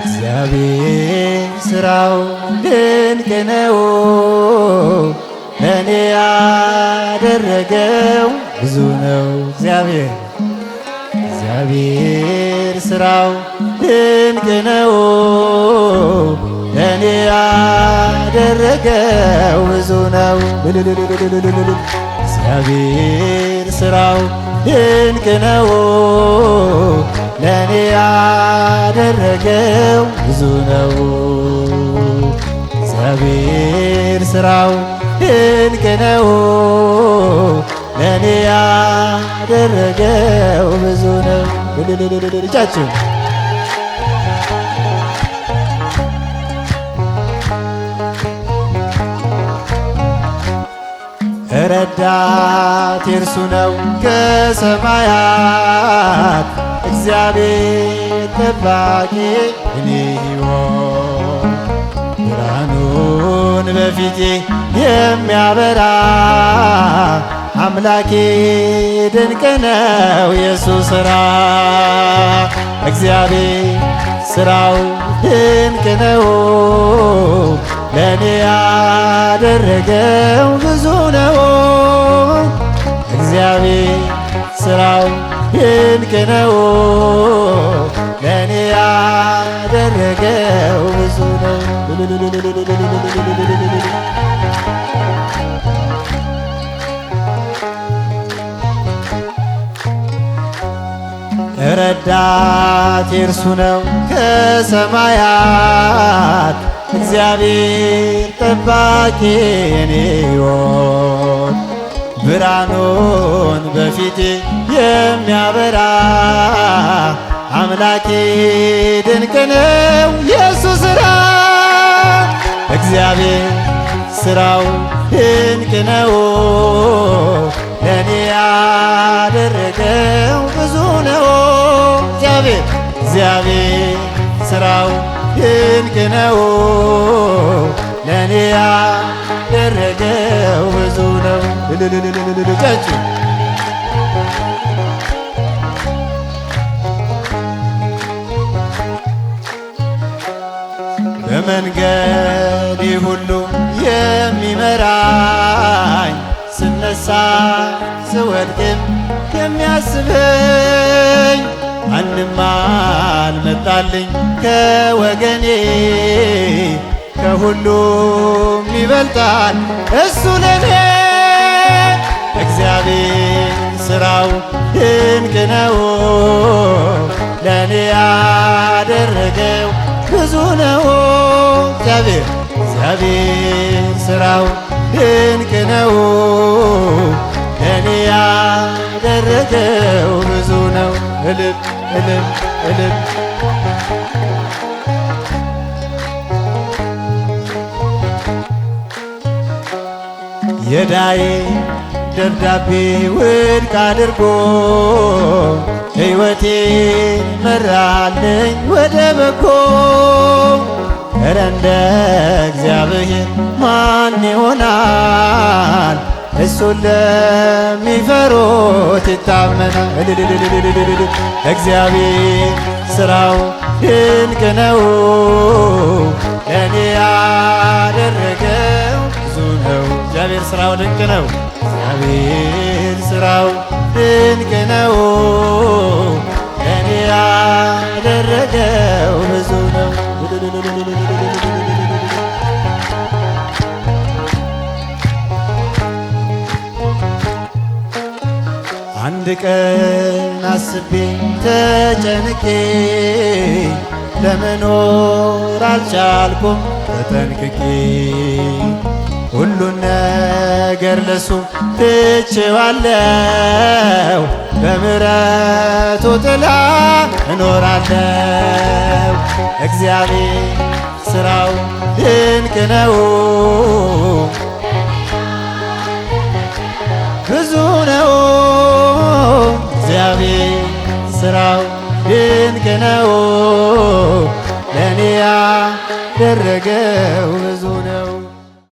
እግዚአብሔር ሥራው ድንቅ ነው፣ ለእኔ ያደረገው ብዙ ነው። እግዚአብሔር ሥራው ድንቅ ነው፣ ለእኔ ያደረገው ብዙ ነው። እግዚአብሔር ሥራው ድንቅ ነው፣ ለእኔ ያደረገው ብዙ ነው። እግዚአብሔር ሥራው ድንቅ ነው፣ ለእኔ ያደረገው ብዙ ነው። እጃችሁ ረዳት የእርሱ ነው ከሰማያት፣ እግዚአብሔር ጠባቂ እኔ ሕይወት ብርሃኑን በፊቴ የሚያበራ አምላኬ ድንቅ ነው የሱ ሥራ። እግዚአብሔር ሥራው ድንቅ ነው፣ ለእኔ ያደረገው ብዙ ነው። እግዚአብሔር ሥራው ድንቅ ነው፣ ለእኔ ያደረገው ብዙ ነው። ረዳት የእርሱ ነው ከሰማያት፣ እግዚአብሔር ጠባቂ የኔ ሕይወት ብርሃኑን በፊቴ የሚያበራ አምላኬ ድንቅ ነው የሱ ሥራ። እግዚአብሔር ሥራው ድንቅ ነው፣ ለእኔ ያደረገው ብዙ ነው። እግዚአብሔር ሥራው ድንቅ ነው፣ ለእኔ ያደረገው ብዙ ነው። በመንገዴ ሁሉ የሚመራኝ፣ ስነሳ ስወድቅም የሚያስበኝ፣ ማንም አልመጣልኝ ከወገኔ፣ ከሁሉም ይበልጣል እሱ ለኔ። እግዚአብሔር ሥራው ድንቅ ነው፣ ለእኔ ያደረገው ብዙ ነው። እግዚአብሔር ሥራው ድንቅ ነው፣ ለእኔ ያደረገው ብዙ ነው። እልል እልል እልል የዳዬ ደብዳቤ ውድቅ አድርጎ ሕይወቴን መራልኝ ወደ በጎ። ኧረ እንደ እግዚአብሔር ማን ይሆናል? እሱን ለሚፈሩት ይታመናል። እግዚአብሔር ሥራው ድንቅ ነው፣ ለእኔ ያደረገው ብዙ ነው። እግዚአብሔር ሥራው ድንቅ ነው፣ እግዚአብሔር ሥራው ድንቅ ነው፣ ለእኔ ያደረገው ብዙ ነው። አንድ ቀን አስቤ ተጨንቄ ለመኖር አልቻልኩም ተጠንቅቄ። ሁሉን ነገር ለሱ ትቼዋለሁ፣ በምሕረቱ ጥላ እኖራለሁ። እግዚአብሔር ሥራው ድንቅ ነው፣ ብዙ ነው። እግዚአብሔር ሥራው ድንቅ ነው፣ ለእኔ ያደረገው ብዙ ነው።